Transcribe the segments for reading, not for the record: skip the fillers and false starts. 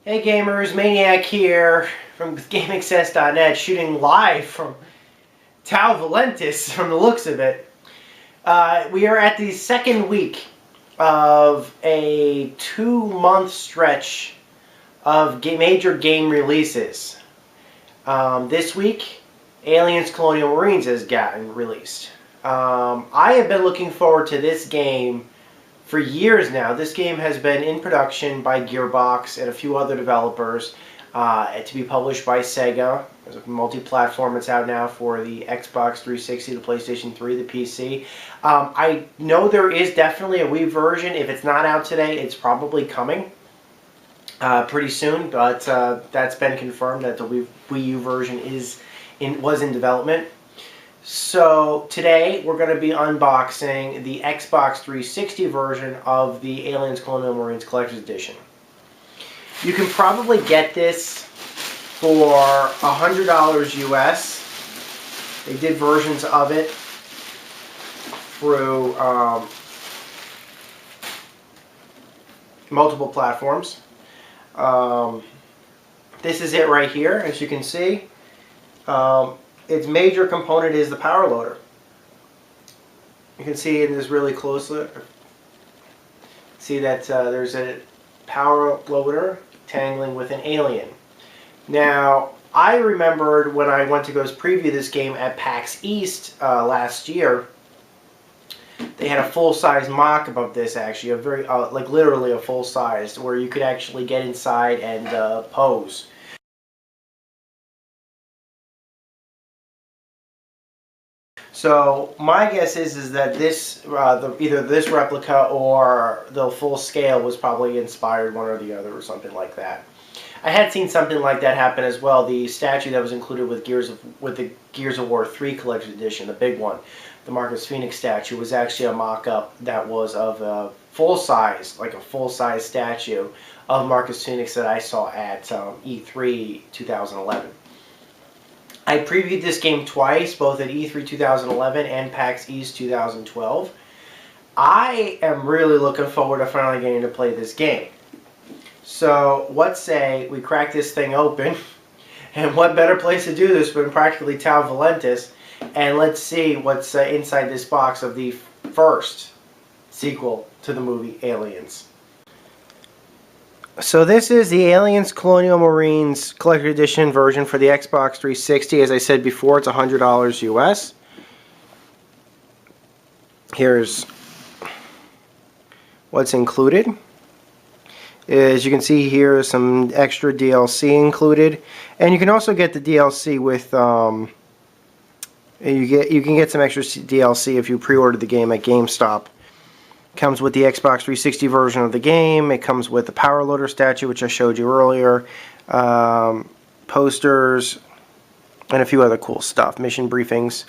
Hey gamers, Maniac here from GameAccess.net, shooting live from Tau Valentis from the looks of it. We are at the second week of a 2-month stretch of major game releases. This week, Aliens Colonial Marines has gotten released. I have been looking forward to this game for years now. This game has been in production by Gearbox and a few other developers to be published by Sega. There's a multi-platform. It's out now for the Xbox 360, the PlayStation 3, the PC. I know there is definitely a Wii version. If it's not out today, it's probably coming pretty soon, but that's been confirmed that the Wii U version was in development. So today we're going to be unboxing the Xbox 360 version of the Aliens Colonial Marines Collector's Edition. You can probably get this for $100 US. They did versions of it through multiple platforms. This is it right here, as you can see. Its major component is the power loader. You can see in this really closely. See that there's a power loader tangling with an alien. Now, I remembered when I went to go preview this game at PAX East last year, they had a full-size mock-up of this, actually, a very like literally a full-size, where you could actually get inside and pose. So my guess is that this either this replica or the full scale was probably inspired one or the other or something like that. I had seen something like that happen as well. The statue that was included with the Gears of War 3 Collector's Edition, the big one, the Marcus Phoenix statue, was actually a mock-up that was of a full-size, like a full-size statue of Marcus Phoenix that I saw at E3 2011. I previewed this game twice, both at E3 2011 and PAX East 2012. I am really looking forward to finally getting to play this game. So, what say we crack this thing open, and what better place to do this than practically Tau Valentis, and let's see what's inside this box of the first sequel to the movie Aliens. So this is the Aliens Colonial Marines Collector's Edition version for the Xbox 360. As I said before, it's $100 US. Here's what's included. As you can see here, some extra DLC included, and you can also get the DLC with you can get some extra DLC if you pre-order the game at GameStop. Comes with the Xbox 360 version of the game. It comes with the power loader statue, which I showed you earlier, posters, and a few other cool stuff, mission briefings.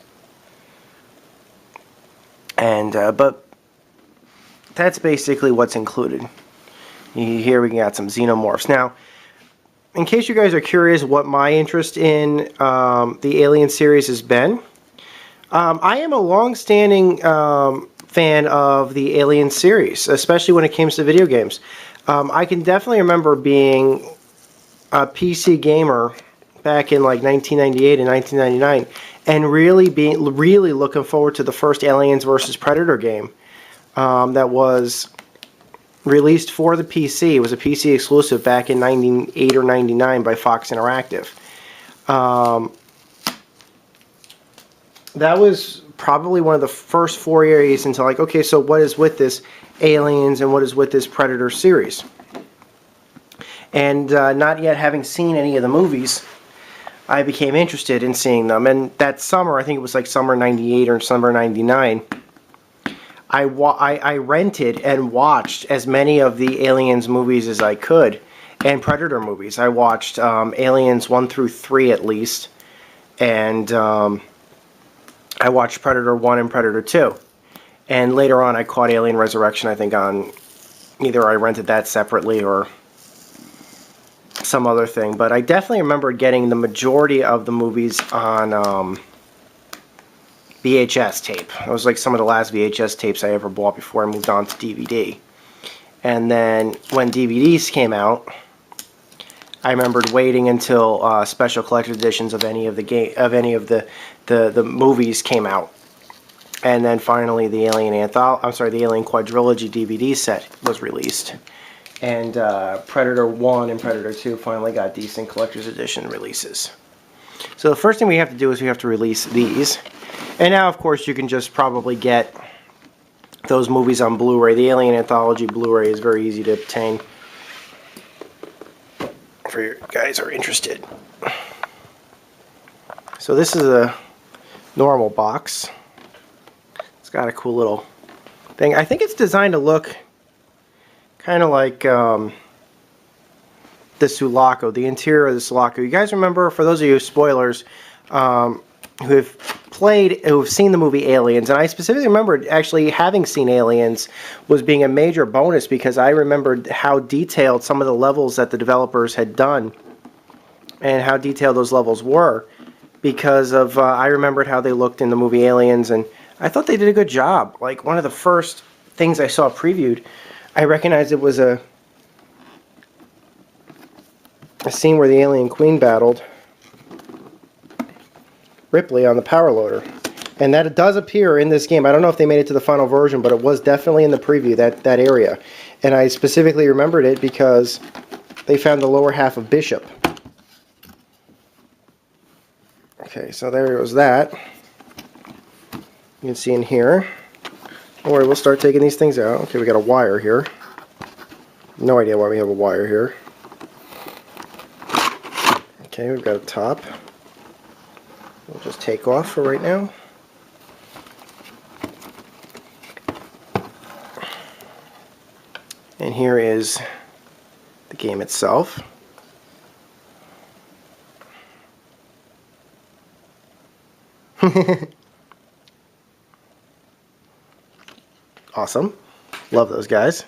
And but that's basically what's included. Here we got some xenomorphs. Now, in case you guys are curious what my interest in the Alien series has been, I am a long-standing fan of the Alien series, especially when it comes to video games. I can definitely remember being a PC gamer back in like 1998 and 1999, and really looking forward to the first Aliens vs. Predator game that was released for the PC. It was a PC exclusive back in 98 or 99 by Fox Interactive. That was probably one of the first forays into like, okay, so what is with this Aliens and what is with this Predator series? And not yet having seen any of the movies, I became interested in seeing them. And that summer, I think it was like summer 98 or summer 99, I rented and watched as many of the Aliens movies as I could, and Predator movies. I watched Aliens 1 through 3 at least, and I watched Predator 1 and Predator 2. And later on I caught Alien Resurrection, I think on either I rented that separately or some other thing. But I definitely remember getting the majority of the movies on VHS tape. It was like some of the last VHS tapes I ever bought before I moved on to DVD. And then when DVDs came out, I remembered waiting until special collector's editions of any of the movies came out, and then finally the Alien the Alien Quadrilogy DVD set was released, and Predator 1 and Predator 2 finally got decent collector's edition releases. So the first thing we have to do is we have to release these, and now of course you can just probably get those movies on Blu-ray. The Alien Anthology Blu-ray is very easy to obtain for you guys who are interested. So this is a normal box. It's got a cool little thing. I think it's designed to look kind of like the Sulaco, the interior of the Sulaco. You guys remember, for those of you, spoilers, who have seen the movie Aliens, and I specifically remembered actually having seen Aliens was being a major bonus, because I remembered how detailed some of the levels that the developers had done and how detailed those levels were, because of I remembered how they looked in the movie Aliens, and I thought they did a good job. Like, one of the first things I saw previewed, I recognized it was a scene where the Alien Queen battled Ripley on the power loader, and that does appear in this game. I don't know if they made it to the final version, but it was definitely in the preview, that area, and I specifically remembered it because they found the lower half of Bishop. Okay, so there was that. You can see in here. Don't worry, we'll start taking these things out. Okay, we got a wire here. No idea why we have a wire here. Okay, we've got a top. We'll just take off for right now. And here is the game itself. Awesome. Love those guys.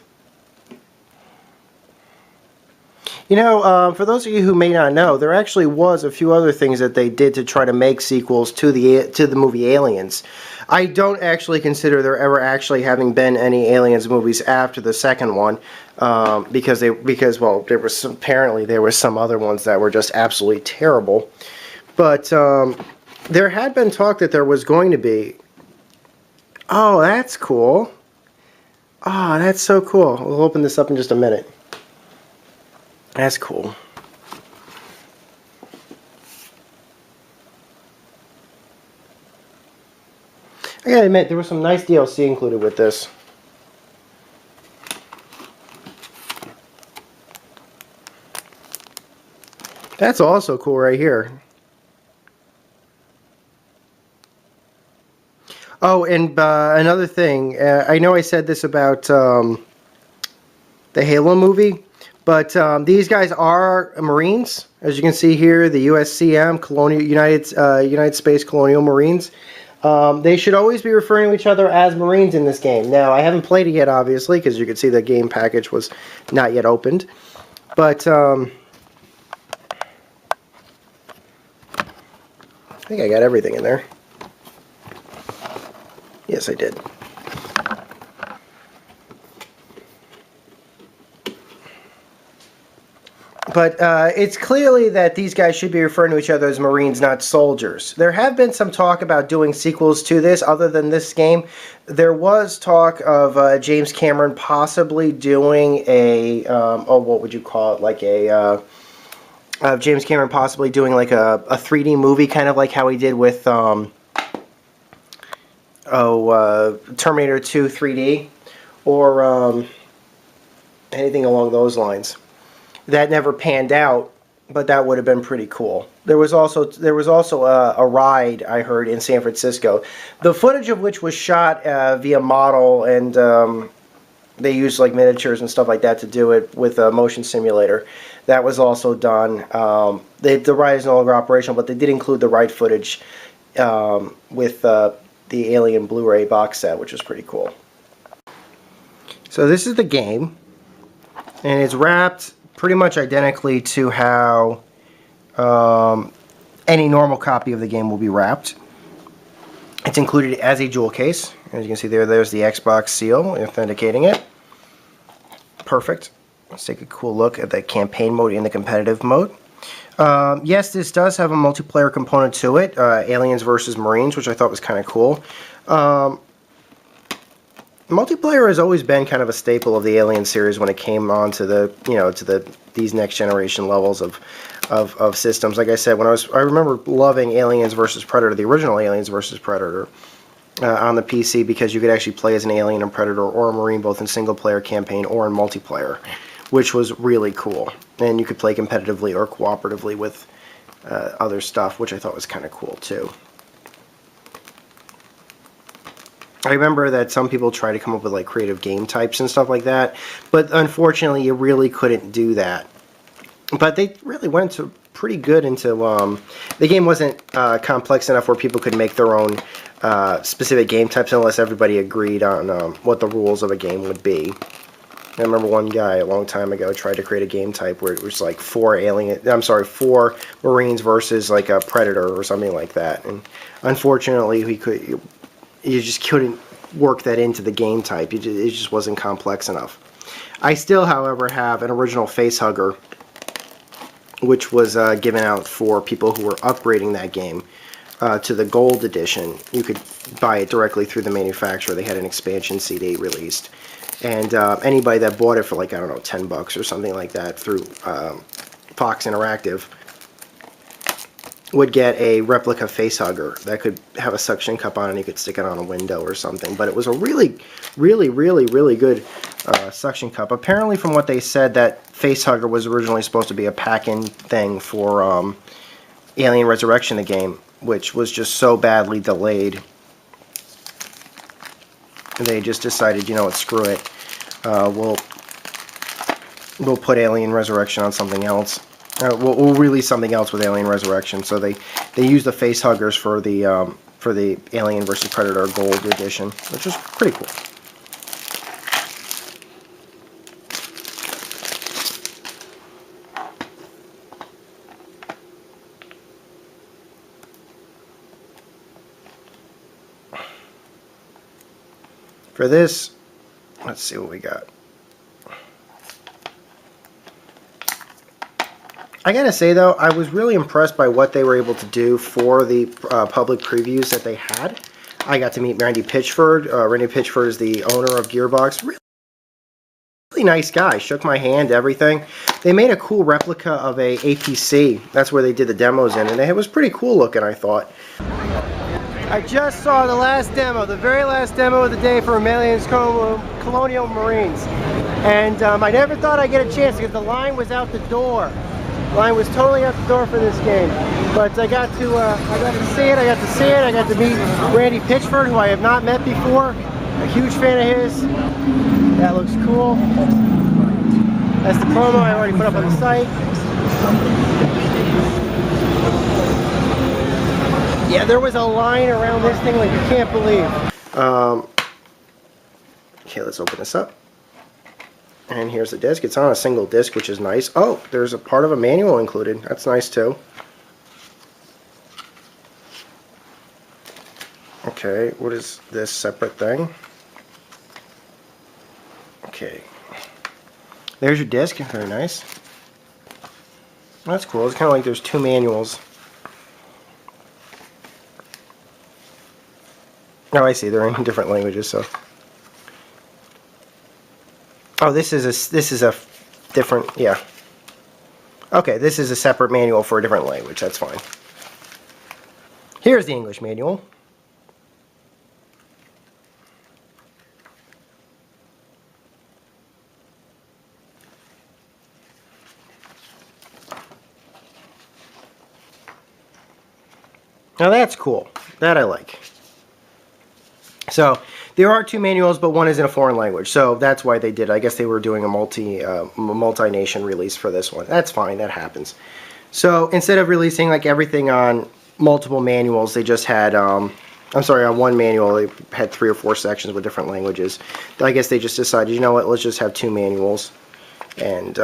You know, for those of you who may not know, there actually was a few other things that they did to try to make sequels to the movie Aliens. I don't actually consider there ever actually having been any Aliens movies after the second one, because well, apparently there were some other ones that were just absolutely terrible. But there had been talk that there was going to be. Oh, that's cool. Oh, that's so cool. We'll open this up in just a minute. That's cool. I gotta admit, there was some nice DLC included with this. That's also cool right here. Oh, and another thing. I know I said this about the Halo movie, but these guys are Marines, as you can see here. The USCM, Colonial, United States Colonial Marines. They should always be referring to each other as Marines in this game. Now, I haven't played it yet, obviously, because you can see the game package was not yet opened. But I think I got everything in there. Yes, I did. But it's clearly that these guys should be referring to each other as Marines, not soldiers. There have been some talk about doing sequels to this other than this game. There was talk of James Cameron possibly doing a, what would you call it, like a, James Cameron possibly doing like a 3D movie, kind of like how he did with, Terminator 2 3D, or anything along those lines. That never panned out, but that would have been pretty cool. There was also a ride, I heard, in San Francisco, the footage of which was shot via model, and they used like miniatures and stuff like that to do it with a motion simulator. That was also done. The ride is no longer operational, but they did include the ride footage with the Alien Blu-ray box set, which was pretty cool. So this is the game, and it's wrapped pretty much identically to how any normal copy of the game will be wrapped. It's included as a jewel case. As you can see there's the Xbox seal authenticating it. Perfect. Let's take a cool look at the campaign mode and the competitive mode. Yes, this does have a multiplayer component to it, Aliens versus Marines, which I thought was kind of cool. Multiplayer has always been kind of a staple of the Alien series when it came on to the, these next generation levels of systems. Like I said, I remember loving Aliens versus Predator, the original Aliens versus Predator, on the PC, because you could actually play as an alien and predator or a marine both in single player campaign or in multiplayer, which was really cool. And you could play competitively or cooperatively with other stuff, which I thought was kind of cool too. I remember that some people try to come up with like creative game types and stuff like that, but unfortunately you really couldn't do that. But they really went pretty good into, the game wasn't complex enough where people could make their own specific game types unless everybody agreed on what the rules of a game would be. I remember one guy a long time ago tried to create a game type where it was like 4 Marines versus like a Predator or something like that. And unfortunately, you just couldn't work that into the game type. It just wasn't complex enough. I still, however, have an original facehugger, which was given out for people who were upgrading that game to the Gold Edition. You could buy it directly through the manufacturer. They had an expansion CD released. And anybody that bought it for like, I don't know, $10 or something like that through Fox Interactive would get a replica facehugger that could have a suction cup on it and you could stick it on a window or something. But it was a really, really, really, really good suction cup. Apparently, from what they said, that facehugger was originally supposed to be a pack-in thing for Alien Resurrection, the game, which was just so badly delayed. They just decided, you know what, screw it. We'll put Alien Resurrection on something else. We'll release something else with Alien Resurrection. So they used the face huggers for the Alien vs. Predator Gold Edition, which was pretty cool. For this, let's see what we got. I gotta say though, I was really impressed by what they were able to do for the public previews that they had. I got to meet Randy Pitchford. Randy Pitchford is the owner of Gearbox. Really nice guy. Shook my hand, everything. They made a cool replica of a APC. That's where they did the demos in, and it was pretty cool looking, I thought. I just saw the last demo, the very last demo of the day for Aliens Colonial Marines. And I never thought I'd get a chance because the line was out the door. The line was totally out the door for this game. But I got to see it, I got to meet Randy Pitchford, who I have not met before. A huge fan of his. That looks cool. That's the promo I already put up on the site. Yeah, there was a line around this thing like you can't believe. Okay, let's open this up. And here's the disc. It's on a single disc, which is nice. Oh, there's a part of a manual included. That's nice too. Okay, what is this separate thing? Okay. There's your disc. Very nice. That's cool. It's kind of like there's 2 manuals. Oh, I see. They're in different languages, so. Oh, this is a different, yeah. Okay, this is a separate manual for a different language. That's fine. Here's the English manual. Now that's cool. That I like. So there are 2 manuals, but one is in a foreign language. So that's why they did. I guess they were doing a multi-nation release for this one. That's fine. That happens. So instead of releasing like everything on multiple manuals, they just had, on one manual, they had 3 or 4 sections with different languages. I guess they just decided, you know what, let's just have 2 manuals, and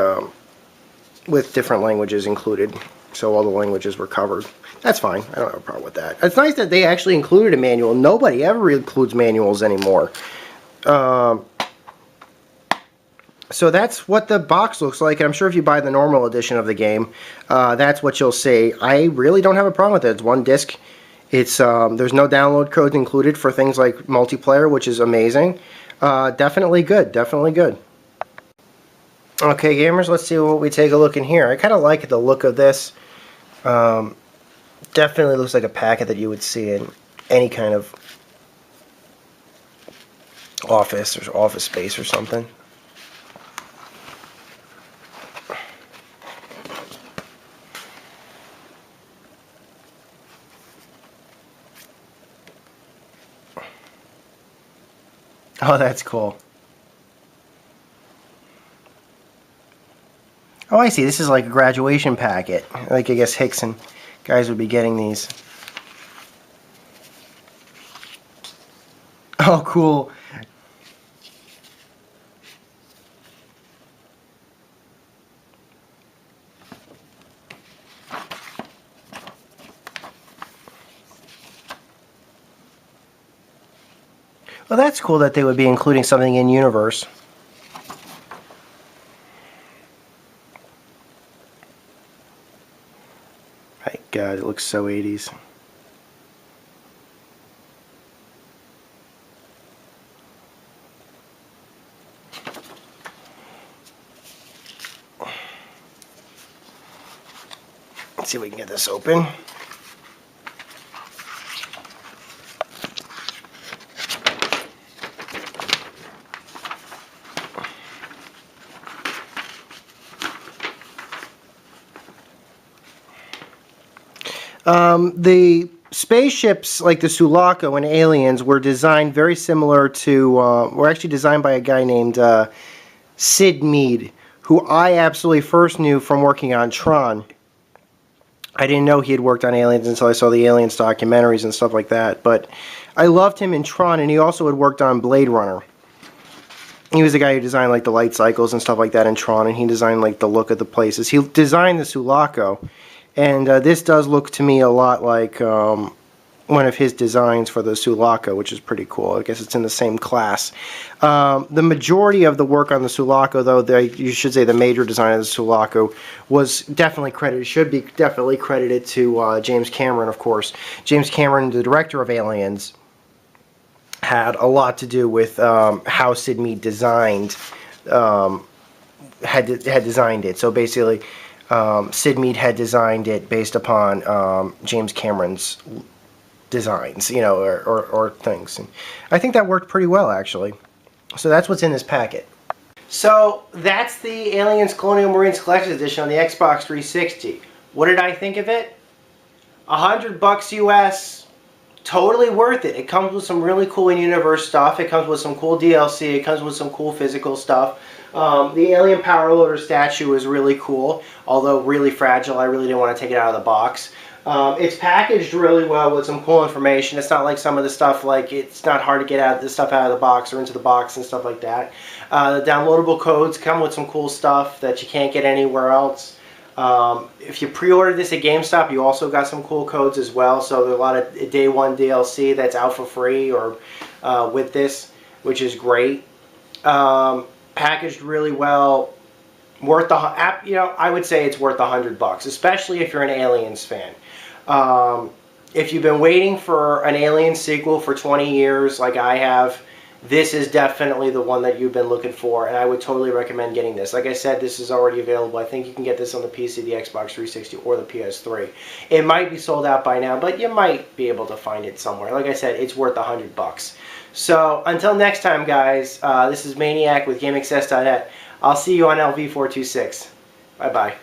with different languages included, so all the languages were covered. That's fine. I don't have a problem with that. It's nice that they actually included a manual. Nobody ever includes manuals anymore. So that's what the box looks like, and I'm sure if you buy the normal edition of the game, that's what you'll see. I really don't have a problem with it. It's one disc. It's there's no download codes included for things like multiplayer, which is amazing. Definitely good. Definitely good. Okay, gamers, let's see what we take a look in here. I kind of like the look of this. Definitely looks like a packet that you would see in any kind of office or office space or something. Oh, that's cool. Oh, I see. This is like a graduation packet. Like, I guess Hicks and guys would be getting these. Oh, cool. Well, that's cool that they would be including something in universe. My God, it looks so 80s. Let's see if we can get this open. The spaceships, like the Sulaco and Aliens, were designed very similar to, were actually designed by a guy named Sid Mead, who I absolutely first knew from working on Tron. I didn't know he had worked on Aliens until I saw the Aliens documentaries and stuff like that, but I loved him in Tron, and he also had worked on Blade Runner. He was the guy who designed like the light cycles and stuff like that in Tron, and he designed like the look of the places. He designed the Sulaco. And this does look to me a lot like one of his designs for the Sulaco, which is pretty cool. I guess it's in the same class. The majority of the work on the Sulaco, though, you should say the major design of the Sulaco, was definitely credited, should be definitely credited to James Cameron, of course. James Cameron, the director of Aliens, had a lot to do with how Sid Mead designed, had designed it. So basically, Sid Mead had designed it based upon James Cameron's designs, you know, or things. And I think that worked pretty well, actually. So that's what's in this packet. So that's the Aliens Colonial Marines Collector's Edition on the Xbox 360. What did I think of it? $100 US. Totally worth it. It comes with some really cool in-universe stuff. It comes with some cool DLC. It comes with some cool physical stuff. The alien power loader statue is really cool, although really fragile. I really didn't want to take it out of the box. It's packaged really well with some cool information. It's not like some of the stuff, like it's not hard to get out the stuff out of the box or into the box and stuff like that. The downloadable codes come with some cool stuff that you can't get anywhere else. If you pre-ordered this at GameStop, you also got some cool codes as well. So there's a lot of day one DLC that's out for free or with this, which is great. Packaged really well, worth the, you know, I would say it's worth $100, especially if you're an Aliens fan. If you've been waiting for an Alien sequel for 20 years, like I have, this is definitely the one that you've been looking for, and I would totally recommend getting this. Like I said, this is already available. I think you can get this on the PC, the Xbox 360, or the PS3. It might be sold out by now, but you might be able to find it somewhere. Like I said, it's worth $100. So, until next time, guys, this is Maniac with GameAccess.net. I'll see you on LV426. Bye-bye.